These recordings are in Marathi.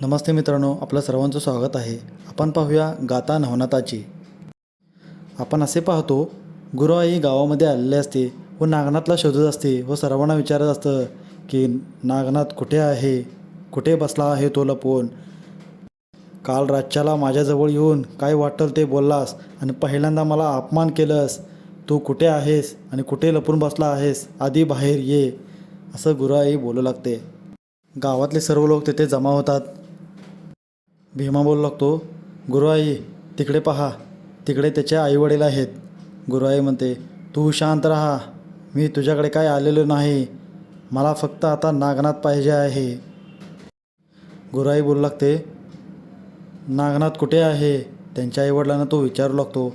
नमस्ते मित्रांनो, आपलं सर्वांचं स्वागत आहे. आपण पाहूया गाथा नवनाथाची. आपण असे पाहतो, गुरुआई गावामध्ये आलेले असते व नागनाथला शोधत असते व सर्वांना विचारत असतं की नागनाथ कुठे आहे, कुठे बसला आहे तो लपून. काल रातच्याला माझ्याजवळ येऊन काय वाटेल ते बोललास आणि पहिल्यांदा मला अपमान केलंस. तू कुठे आहेस आणि कुठे लपून बसला आहेस, आधी बाहेर ये, असं गुरुआई बोलू लागते. गावातले सर्व लोक तिथे जमा होतात. भीमा बोलू लागतो, गुरुआई तिकडे पहा, तिकडे त्याचे आईवडील आहेत. गुरुआई म्हणते, तू शांत राहा, मी तुझ्याकडे काय आलेलो नाही, मला फक्त आता नागनाथ पाहिजे आहे. गुरुआई बोलू लागते, नागनाथ कुठे आहे. त्यांच्या आईवडिलांना तो विचारू लागतो,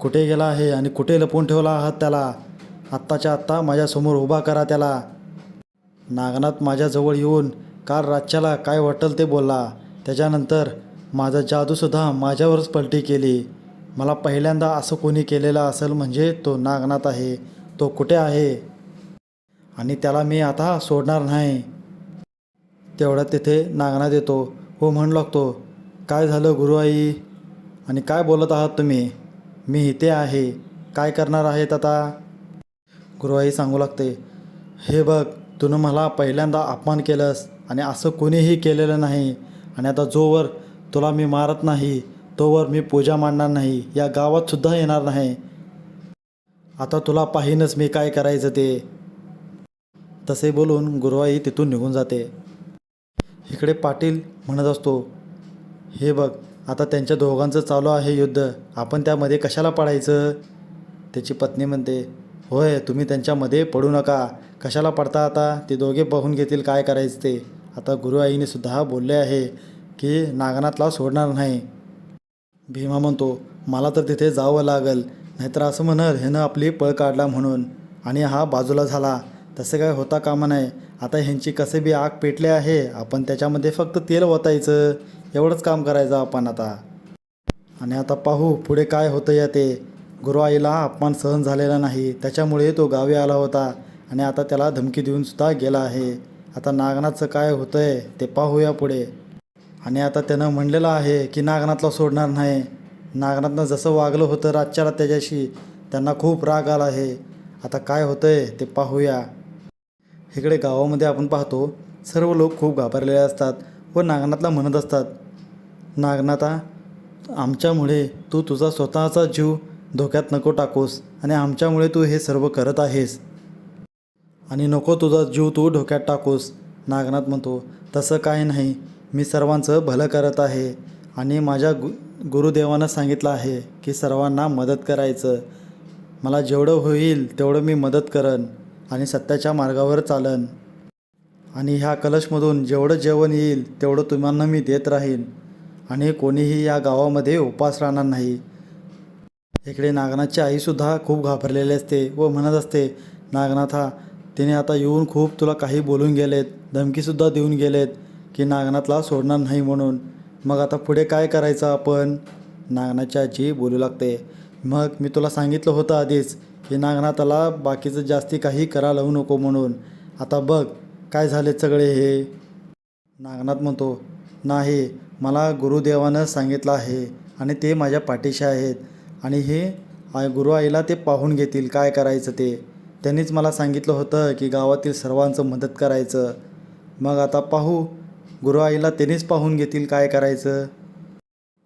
कुठे गेला आहे आणि कुठे लपवून ठेवला आहात त्याला, आत्ताच्या आत्ता माझ्यासमोर उभा करा त्याला. नागनाथ माझ्याजवळ येऊन काल रातच्याला काय वाटेल ते बोलला. त्याच्यानंतर माझा जादूसुद्धा माझ्यावरच पलटी केली. मला पहिल्यांदा असं कोणी केलेलं असेल म्हणजे तो नागनाथ आहे. तो कुठे आहे आणि त्याला मी आता सोडणार नाही. तेवढ्यात तिथे नागनाथ येतो व म्हणू लागतो, काय झालं गुरुआई आणि काय बोलत आहात तुम्ही. मी इथे आहे, काय करणार आहेत आता. गुरुआई सांगू लागते, हे बघ, तुनं मला पहिल्यांदा अपमान केलंस आणि असं कोणीही केलेलं नाही. आणि आता जोवर तुला मी मारत नाही तोवर मी पूजा मांडणार नाही, या गावातसुद्धा येणार नाही. आता तुला पाहीनच मी काय करायचं ते. तसे बोलून गुरुआई तिथून निघून जाते. इकडे पाटील म्हणत असतो, हे बघ, आता त्यांच्या दोघांचं चालू आहे युद्ध, आपण त्यामध्ये कशाला पडायचं. त्याची पत्नी म्हणते, होय, तुम्ही त्यांच्यामध्ये पडू नका, कशाला पडता, आता ते दोघे पाहून घेतील काय करायचं ते. आता गुरुआईने सुद्धा बोलले आहे की नागनाथला सोडणार नाही. भीमा म्हणतो, मला तर तिथे जावं लागेल, नाहीतर असं म्हणल ह्यानं आपली पळ काढला म्हणून आणि हा बाजूला झाला. तसं काय होता कामा नाही. आता ह्यांची कसे बी आग पेटले आहे, आपण त्याच्यामध्ये फक्त तेल ओतायचं, एवढंच काम करायचं आपण आता. आणि आता पाहू पुढे काय होतं या ते. गुरुआईला अपमान सहन झालेला नाही, त्याच्यामुळे तो गावी आला होता आणि आता त्याला धमकी देऊनसुद्धा गेला आहे. आता नागनाथचं काय होतं आहे ते पाहूया पुढे. आणि आता त्यानं म्हणलेलं आहे की नागनाथला सोडणार नाही. नागनाथनं जसं वागलं होतं रातच्याला त्याच्याशी, त्यांना खूप राग आला आहे. आता काय होतं आहे ते पाहूया. इकडे गावामध्ये आपण पाहतो, सर्व लोक खूप घाबरलेले असतात व नागनाथला म्हणत असतात, नागनाथा, आमच्यामुळे तू तुझा स्वतःचा जीव धोक्यात नको टाकूस आणि आमच्यामुळे तू हे सर्व करत आहेस आणि नको तुझा जीव तू धोक्यात टाकूस. नागनाथ म्हणतो, तसं काय नाही, मी सर्वांचं भलं करत आहे आणि माझ्या गुरुदेवानं सांगितलं आहे की सर्वांना मदत करायचं. मला जेवढं होईल तेवढं मी मदत करन आणि सत्याच्या मार्गावर चालन आणि ह्या कलशमधून जेवढं जेवण येईल तेवढं तुम्हाला मी देत राहीन आणि कोणीही या गावामध्ये उपास राहणार नाही. इकडे नागनाथची आईसुद्धा खूप घाबरलेली असते व म्हणत असते, नागनाथा, तिने आता येऊन खूप तुला काही बोलून गेलेत, धमकीसुद्धा देऊन गेलेत की नागनाथला सोडणार नाही म्हणून. मग आता पुढे काय करायचं आपण. नागनाथची आजी बोलू लागते, मग मी तुला सांगितलं होतं आधीच की नागनाथाला बाकीचं जास्ती काही करा लावू नको म्हणून. आता बघ काय झाले सगळे हे. नागनाथ म्हणतो, नाही, मला गुरुदेवानं सांगितलं आहे आणि ते माझ्या पाठीशी आहेत आणि हे गुरुआईला ते पाहून घेतील काय करायचं ते. त्यांनीच मला सांगितलं होतं की गावातील सर्वांचं मदत करायचं. मग आता पाहू, गुरुआईला त्यांनीच पाहून घेतील काय करायचं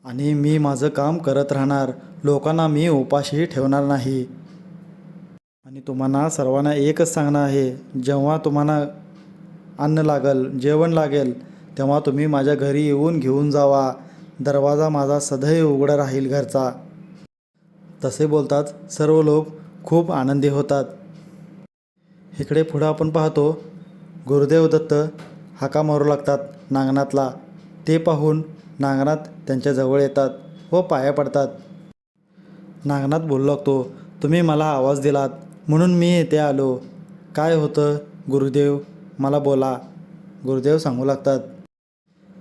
आणि मी माझं काम करत राहणार. लोकांना मी उपाशी ठेवणार नाही. आणि तुम्हाला सर्वांना एकच सांगणं आहे, जेव्हा तुम्हाला अन्न लागेल, जेवण लागेल, तेव्हा तुम्ही माझ्या घरी येऊन घेऊन जावा. दरवाजा माझा सदैव उघडा राहील घरचा. तसे बोलतात सर्व लोक खूप आनंदी होतात. इकडे पुढं आपण पाहतो, गुरुदेव दत्त हाका मारू लागतात नागनाथला. ते पाहून नागनाथ त्यांच्याजवळ येतात व पाया पडतात. नागनाथ बोलू लागतो, तुम्ही मला आवाज दिलात म्हणून मी येथे आलो. काय होतं गुरुदेव, मला बोला. गुरुदेव सांगू लागतात,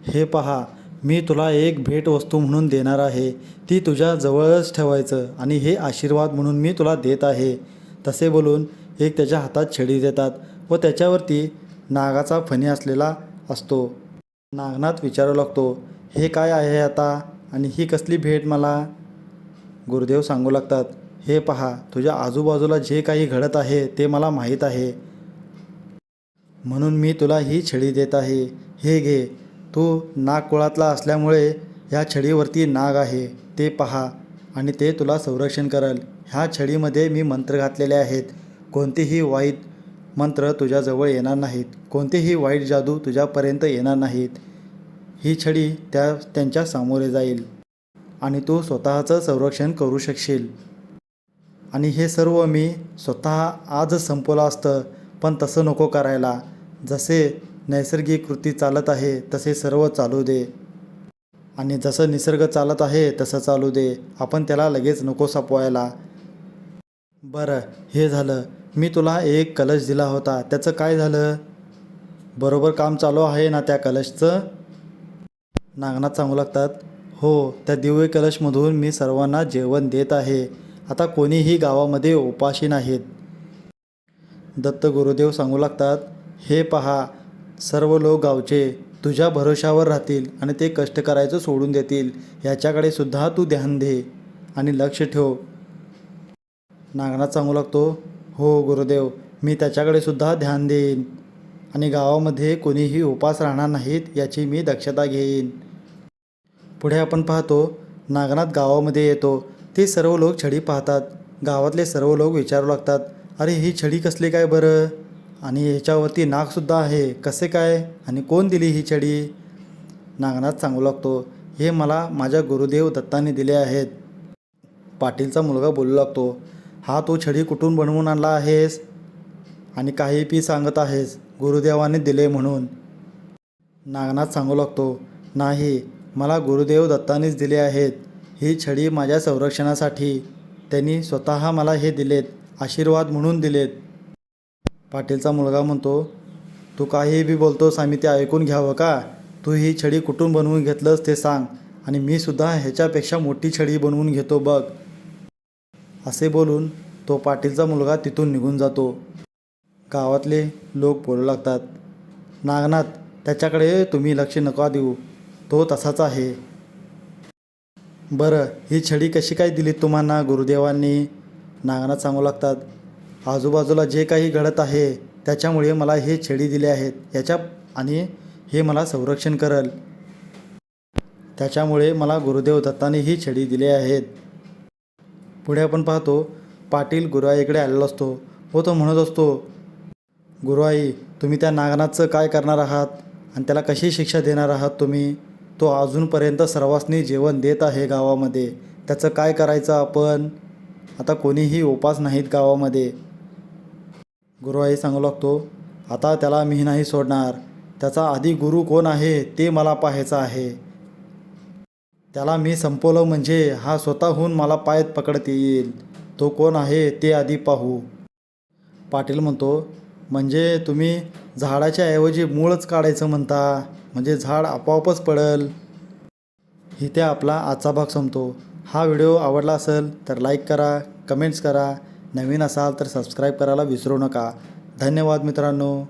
हे पहा, मी तुला एक भेटवस्तू म्हणून देणार आहे, ती तुझ्या जवळच ठेवायचं आणि हे आशीर्वाद म्हणून मी तुला देत आहे. तसे बोलून एक त्याच्या हातात छडी देतात व त्याच्यावरती नागाचा फणी असलेला असतो. नागनाथ विचारू लागतो, हे काय आहे आता आणि ही कसली भेट मला? गुरुदेव सांगू लागतात, हे पहा, तुझ्या आजूबाजूला जे काही घडत आहे ते मला माहीत आहे, म्हणून मी तुला ही छडी देत आहे. हे घे. तू नागकुळातला असल्यामुळे ह्या छडीवरती नाग आहे ते पहा आणि ते तुला संरक्षण करेल. ह्या छडीमध्ये मी मंत्र घातलेले आहेत. कोणतेही वाईट मंत्र तुझ्याजवळ येणार नाहीत, कोणतेही वाईट जादू तुझ्यापर्यंत येणार नाहीत. ही छडी त्यांच्या सामोरे जाईल आणि तू स्वतःचं संरक्षण करू शकशील. आणि हे सर्व मी स्वतः आजच संपवलं असतं, पण तसं नको करायला. जसे नैसर्गिक कृती चालत आहे तसे सर्व चालू दे आणि जसं निसर्ग चालत आहे तसं चालू दे. आपण त्याला लगेच नको संपवायला. बरं, हे झालं. मी तुला एक कलश दिला होता, त्याचं काय झालं? बरोबर काम चालू आहे ना त्या कलशचं? नागनाथ सांगू लागतात, हो, त्या दिव्य कलशमधून मी सर्वांना जेवण देत आहे. आता कोणीही गावामध्ये उपाशी नाहीत. दत्त गुरुदेव सांगू लागतात, हे पहा, सर्व लोक गावचे तुझ्या भरोशावर राहतील आणि ते कष्ट करायचं सोडून देतील. याच्याकडे सुद्धा तू ध्यान दे आणि लक्ष ठेव. नागनाथ सांगू लागतो, हो गुरुदेव, मी त्याच्याकडे सुद्धा ध्यान देईन आणि गावामध्ये कोणीही उपास राहणार नाहीत याची मी दक्षता घेईन. पुढे आपण पाहतो, नागनाथ गावामध्ये येतो. ते सर्व लोक छडी पाहतात. गावातले सर्व लोक विचारू लागतात, अरे ही छडी कसली काय बरं? आणि ह्याच्यावरती नागसुद्धा आहे, कसे काय? आणि कोण दिली ही छडी? नागनाथ सांगू लागतो, हे मला माझ्या गुरुदेव दत्ताने दिले आहेत. पाटीलचा मुलगा बोलू लागतो, हा तू छडी कुठून बनवून आणला आहेस आणि काही पी सांगत आहेस गुरुदेवाने दिले म्हणून? नागनाथ सांगू लागतो, नाही, मला गुरुदेव दत्तानेच दिले आहेत. ही छडी माझ्या संरक्षणासाठी त्यांनी स्वतः मला हे दिलेत, आशीर्वाद म्हणून दिलेत. पाटीलचा मुलगा म्हणतो, तू काही बी बोलतोस, आम्ही ते ऐकून घ्यावं का? तू ही छडी कुठून बनवून घेतलंस ते सांग आणि मी सुद्धा ह्याच्यापेक्षा मोठी छडी बनवून घेतो बघ. असे बोलून तो पाटीलचा मुलगा तिथून निघून जातो. गावातले लोक बोलू लागतात, नागनाथ, त्याच्याकडे तुम्ही लक्ष नका देऊ, तो तसाच आहे. बरं, ही छडी कशी काय दिली तुम्हाला गुरुदेवांनी? नागनाथ सांगू लागतात, आजूबाजूला जे काही घडत आहे त्याच्यामुळे मला हे छडी दिले आहेत आणि हे मला संरक्षण करेल, त्याच्यामुळे मला गुरुदेव दत्ताने ही छडी दिली आहेत. पुढे आपण पाहतो, पाटील गुरुआईकडे आलेला असतो व तो म्हणत असतो, गुरुआई, तुम्ही त्या नागनाथचं काय करणार आहात आणि त्याला कशी शिक्षा देणार आहात तुम्ही? तो अजूनपर्यंत सर्वांनी जेवण देत आहे गावामध्ये, त्याचं काय करायचं आपण? आता कोणीही उपास नाहीत गावामध्ये. गुरुआई सांगू लागतो, आता त्याला मी नाही सोडणार. त्याचा आधी गुरु कोण आहे ते मला पाहायचं आहे. त्याला मी संपवलं म्हणजे हा स्वतःहून मला पायात पकडत येईल. तो कोण आहे ते आधी पाहू. पाटील म्हणतो, म्हणजे तुम्ही झाडाच्या ऐवजी मूळच काढायचं म्हणता, म्हणजे झाड आपोआपच पडेल. इथे आपला आजचा भाग संपतो. हा व्हिडिओ आवडला असेल तर लाईक करा, कमेंट्स करा, नवीन असाल तर सबस्क्राईब करायला विसरू नका. धन्यवाद मित्रांनो.